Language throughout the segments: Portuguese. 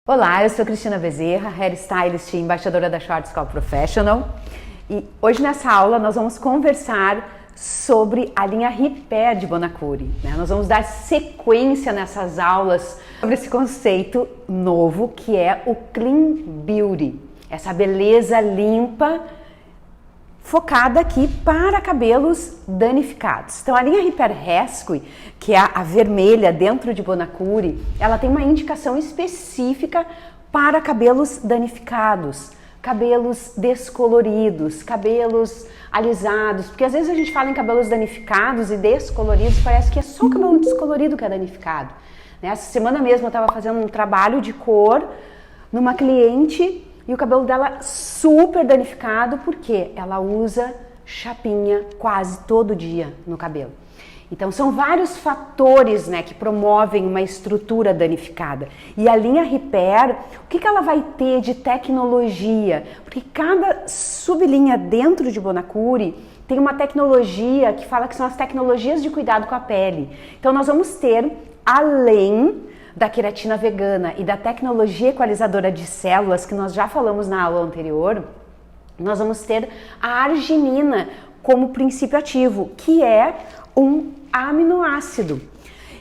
Olá, eu sou Cristina Bezerra, hairstylist e embaixadora da Schwarzkopf Professional, e hoje nessa aula nós vamos conversar sobre a linha Repair de Bonacure, né? Nós vamos dar sequência nessas aulas sobre esse conceito novo que é o Clean Beauty, essa beleza limpa focada aqui para cabelos danificados. Então a linha Repair Rescue, que é a vermelha dentro de Bonacure, ela tem uma indicação específica para cabelos danificados, cabelos descoloridos, cabelos alisados, porque às vezes a gente fala em cabelos danificados e descoloridos, parece que é só o cabelo descolorido que é danificado. Essa semana mesmo eu estava fazendo um trabalho de cor numa cliente e o cabelo dela super danificado porque ela usa chapinha quase todo dia no cabelo. Então são vários fatores, né, que promovem uma estrutura danificada. E a linha Repair, o que ela vai ter de tecnologia? Porque cada sublinha dentro de Bonacure tem uma tecnologia que fala que são as tecnologias de cuidado com a pele. Então nós vamos ter, além da queratina vegana e da tecnologia equalizadora de células, que nós já falamos na aula anterior, nós vamos ter a arginina como princípio ativo, que é um aminoácido.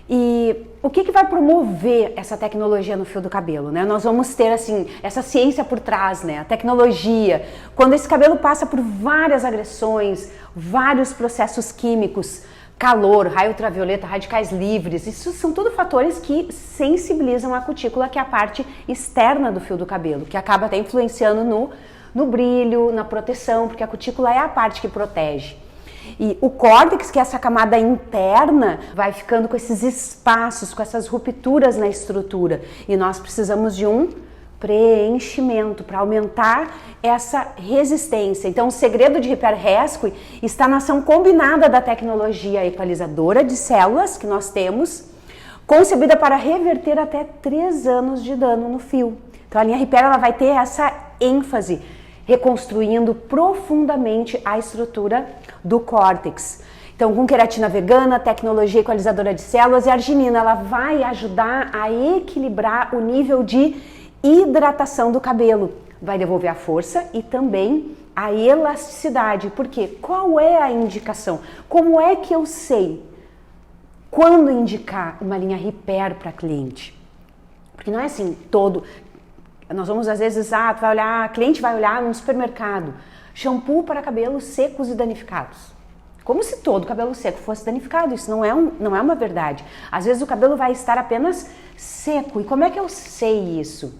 E o que vai promover essa tecnologia no fio do cabelo, né? Nós vamos ter, assim, essa ciência por trás, né? A tecnologia. Quando esse cabelo passa por várias agressões, vários processos químicos, calor, raio ultravioleta, radicais livres, isso são tudo fatores que sensibilizam a cutícula, que é a parte externa do fio do cabelo, que acaba até influenciando no brilho, na proteção, porque a cutícula é a parte que protege. E o córtex, que é essa camada interna, vai ficando com esses espaços, com essas rupturas na estrutura. E nós precisamos de um preenchimento para aumentar essa resistência. Então o segredo de Repair Rescue está na ação combinada da tecnologia equalizadora de células que nós temos, concebida para reverter até 3 anos de dano no fio. Então a linha Repair ela vai ter essa ênfase, reconstruindo profundamente a estrutura do córtex. Então, com queratina vegana, tecnologia equalizadora de células e arginina, ela vai ajudar a equilibrar o nível de hidratação do cabelo. Vai devolver a força e também a elasticidade. Porque qual é a indicação? Como é que eu sei quando indicar uma linha Repair para cliente? Porque não é assim todo. Nós vamos às vezes, tu vai olhar, a cliente vai olhar no supermercado, shampoo para cabelos secos e danificados. Como se todo cabelo seco fosse danificado, isso não é uma verdade. Às vezes o cabelo vai estar apenas seco. E como é que eu sei isso?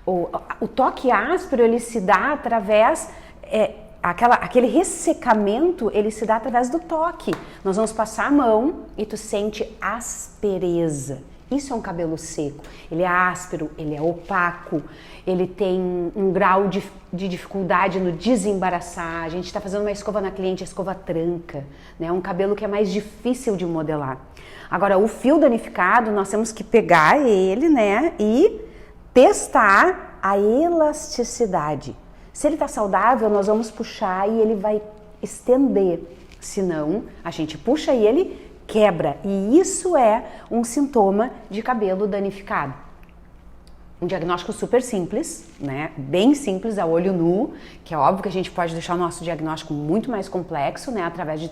O toque áspero, ele se dá através, aquele ressecamento, ele se dá através do toque. Nós vamos passar a mão e tu sente aspereza. Isso é um cabelo seco, ele é áspero, ele é opaco, ele tem um grau de dificuldade no desembaraçar. A gente está fazendo uma escova na cliente, a escova tranca, né? É um cabelo que é mais difícil de modelar. Agora, o fio danificado, nós temos que pegar ele, né, e testar a elasticidade. Se ele está saudável, nós vamos puxar e ele vai estender. Se não, a gente puxa e ele quebra, e isso é um sintoma de cabelo danificado. Um diagnóstico super simples, né? Bem simples, a olho nu, que é óbvio que a gente pode deixar o nosso diagnóstico muito mais complexo, né? Através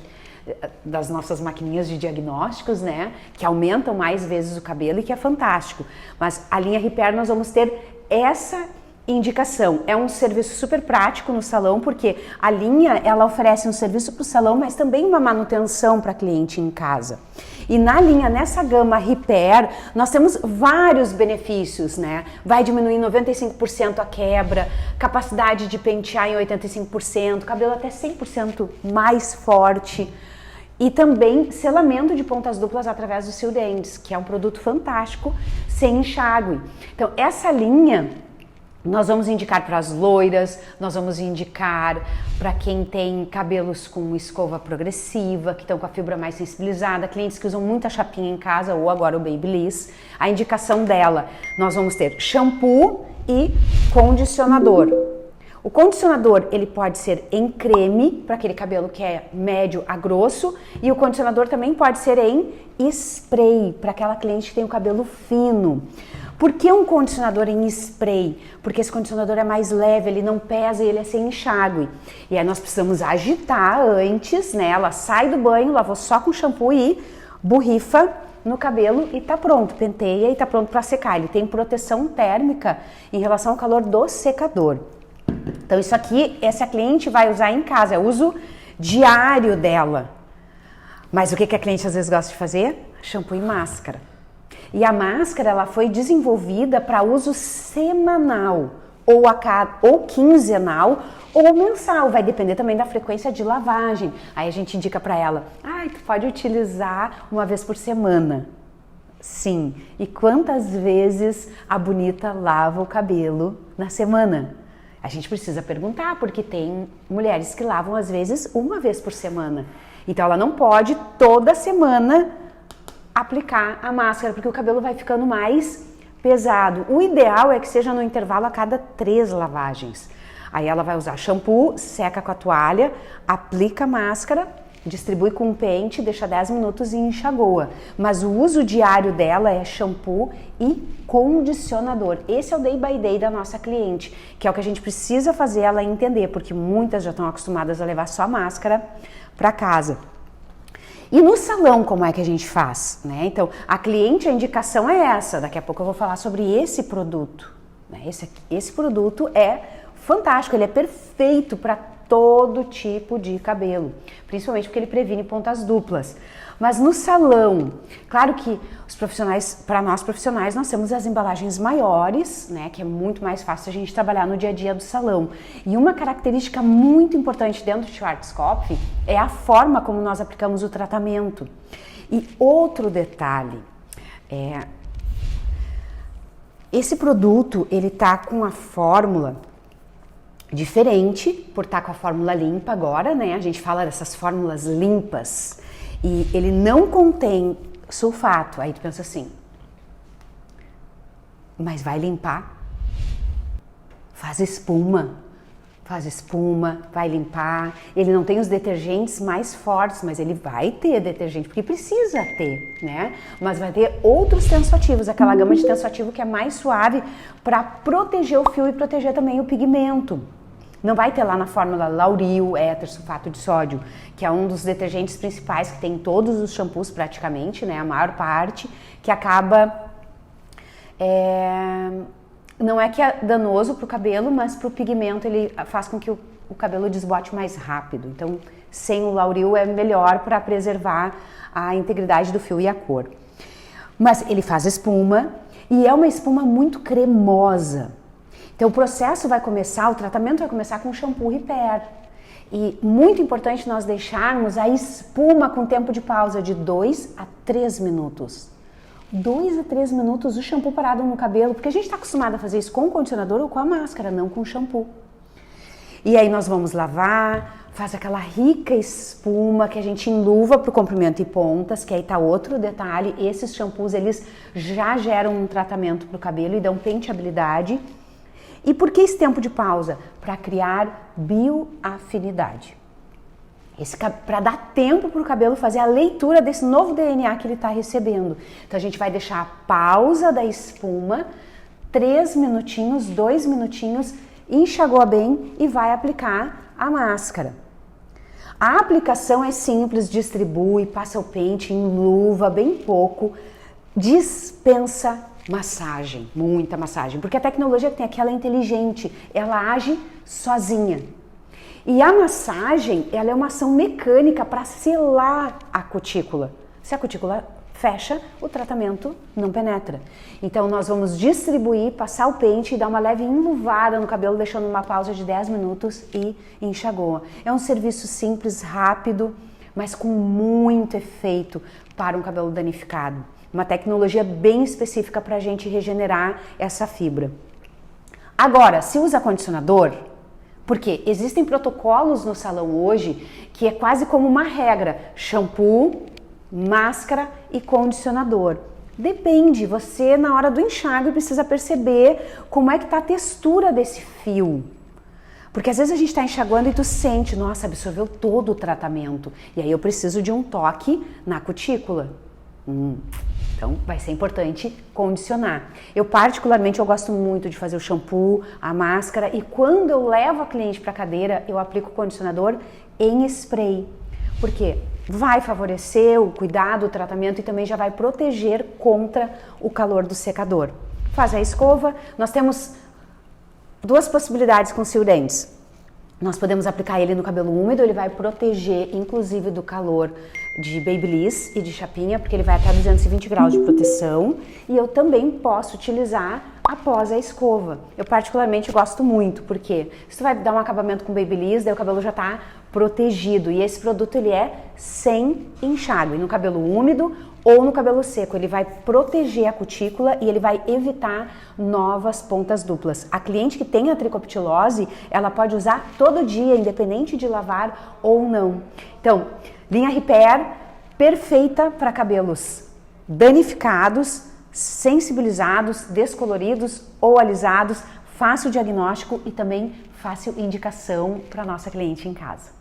das nossas maquininhas de diagnósticos, né? Que aumentam mais vezes o cabelo e que é fantástico. Mas a linha Repair nós vamos ter essa indicação. É um serviço super prático no salão, porque a linha ela oferece um serviço para o salão, mas também uma manutenção para cliente em casa. E na linha, nessa gama Repair, nós temos vários benefícios, né? Vai diminuir em 95% a quebra, capacidade de pentear em 85%, cabelo até 100% mais forte. E também selamento de pontas duplas através do Seal Ends, que é um produto fantástico, sem enxágue. Então, essa linha nós vamos indicar para as loiras, nós vamos indicar para quem tem cabelos com escova progressiva, que estão com a fibra mais sensibilizada, clientes que usam muita chapinha em casa ou agora o Babyliss. A indicação dela, nós vamos ter shampoo e condicionador. O condicionador, ele pode ser em creme, para aquele cabelo que é médio a grosso, e o condicionador também pode ser em spray, para aquela cliente que tem o cabelo fino. Por que um condicionador em spray? Porque esse condicionador é mais leve, ele não pesa e ele é sem enxágue. E aí nós precisamos agitar antes, né? Ela sai do banho, lavou só com shampoo e borrifa no cabelo e tá pronto, penteia e tá pronto para secar. Ele tem proteção térmica em relação ao calor do secador. Então isso aqui, essa cliente vai usar em casa, é uso diário dela. Mas o que a cliente às vezes gosta de fazer? Shampoo e máscara. E a máscara, ela foi desenvolvida para uso semanal, ou quinzenal, ou mensal. Vai depender também da frequência de lavagem. Aí a gente indica para ela, tu pode utilizar uma vez por semana. Sim. E quantas vezes a bonita lava o cabelo na semana? A gente precisa perguntar, porque tem mulheres que lavam às vezes uma vez por semana. Então ela não pode toda semana aplicar a máscara, porque o cabelo vai ficando mais pesado. O ideal é que seja no intervalo a cada 3 lavagens. Aí ela vai usar shampoo, seca com a toalha, aplica a máscara, distribui com um pente, deixa 10 minutos e enxagoa. Mas o uso diário dela é shampoo e condicionador. Esse é o day by day da nossa cliente, que é o que a gente precisa fazer ela entender, porque muitas já estão acostumadas a levar só máscara para casa. E no salão, como é que a gente faz? Né? Então, a cliente, a indicação é essa. Daqui a pouco eu vou falar sobre esse produto. Né? Esse produto é fantástico, ele é perfeito para todo tipo de cabelo, principalmente porque ele previne pontas duplas. Mas no salão, claro que os profissionais, para nós profissionais, nós temos as embalagens maiores, né, que é muito mais fácil a gente trabalhar no dia a dia do salão. E uma característica muito importante dentro do Schwarzkopf é a forma como nós aplicamos o tratamento. E outro detalhe, esse produto, ele tá com a fórmula diferente, por estar com a fórmula limpa agora, né? A gente fala dessas fórmulas limpas e ele não contém sulfato. Aí tu pensa assim, mas vai limpar? Faz espuma, vai limpar. Ele não tem os detergentes mais fortes, mas ele vai ter detergente, porque precisa ter, né? Mas vai ter outros tensoativos, aquela gama de tensoativo que é mais suave para proteger o fio e proteger também o pigmento. Não vai ter lá na fórmula lauril, éter, sulfato de sódio, que é um dos detergentes principais que tem em todos os shampoos praticamente, né? A maior parte, que acaba... Não é que é danoso para o cabelo, mas para o pigmento ele faz com que o cabelo desbote mais rápido. Então, sem o lauril é melhor para preservar a integridade do fio e a cor. Mas ele faz espuma e é uma espuma muito cremosa. Então o processo vai começar, o tratamento vai começar com shampoo repair. E muito importante nós deixarmos a espuma com tempo de pausa de 2 a 3 minutos. 2 a 3 minutos o shampoo parado no cabelo, porque a gente está acostumado a fazer isso com o condicionador ou com a máscara, não com o shampoo. E aí nós vamos lavar, faz aquela rica espuma que a gente enluva para o comprimento e pontas, que aí tá outro detalhe, esses shampoos eles já geram um tratamento para o cabelo e dão penteabilidade. E por que esse tempo de pausa? Para criar bioafinidade. Para dar tempo para o cabelo fazer a leitura desse novo DNA que ele está recebendo. Então a gente vai deixar a pausa da espuma, 3 minutinhos, 2 minutinhos, enxagou bem e vai aplicar a máscara. A aplicação é simples, distribui, passa o pente, enluva bem pouco, dispensa massagem, muita massagem, porque a tecnologia que tem aqui ela é inteligente, ela age sozinha. E a massagem, ela é uma ação mecânica para selar a cutícula. Se a cutícula fecha, o tratamento não penetra. Então nós vamos distribuir, passar o pente e dar uma leve enluvada no cabelo, deixando uma pausa de 10 minutos e enxagoa. É um serviço simples, rápido, mas com muito efeito para um cabelo danificado. Uma tecnologia bem específica para a gente regenerar essa fibra. Agora, se usa condicionador, porque existem protocolos no salão hoje que é quase como uma regra, shampoo, máscara e condicionador. Depende, você na hora do enxágue precisa perceber como é que está a textura desse fio. Porque às vezes a gente está enxaguando e tu sente, nossa, absorveu todo o tratamento. E aí eu preciso de um toque na cutícula. Então, vai ser importante condicionar. Eu particularmente, eu gosto muito de fazer o shampoo, a máscara, e quando eu levo a cliente para a cadeira, eu aplico o condicionador em spray. Por quê? Vai favorecer o cuidado, o tratamento e também já vai proteger contra o calor do secador. Faz a escova. Nós temos duas possibilidades com o Seal Dentes. Nós podemos aplicar ele no cabelo úmido, ele vai proteger inclusive do calor de Babyliss e de chapinha, porque ele vai até 220 graus de proteção, e eu também posso utilizar após a escova. Eu particularmente gosto muito, porque se tu vai dar um acabamento com Babyliss, daí o cabelo já tá protegido, e esse produto ele é sem enxágue, no cabelo úmido ou no cabelo seco, ele vai proteger a cutícula e ele vai evitar novas pontas duplas. A cliente que tem a tricoptilose, ela pode usar todo dia, independente de lavar ou não. Então, linha Repair, perfeita para cabelos danificados, sensibilizados, descoloridos ou alisados, fácil diagnóstico e também fácil indicação para nossa cliente em casa.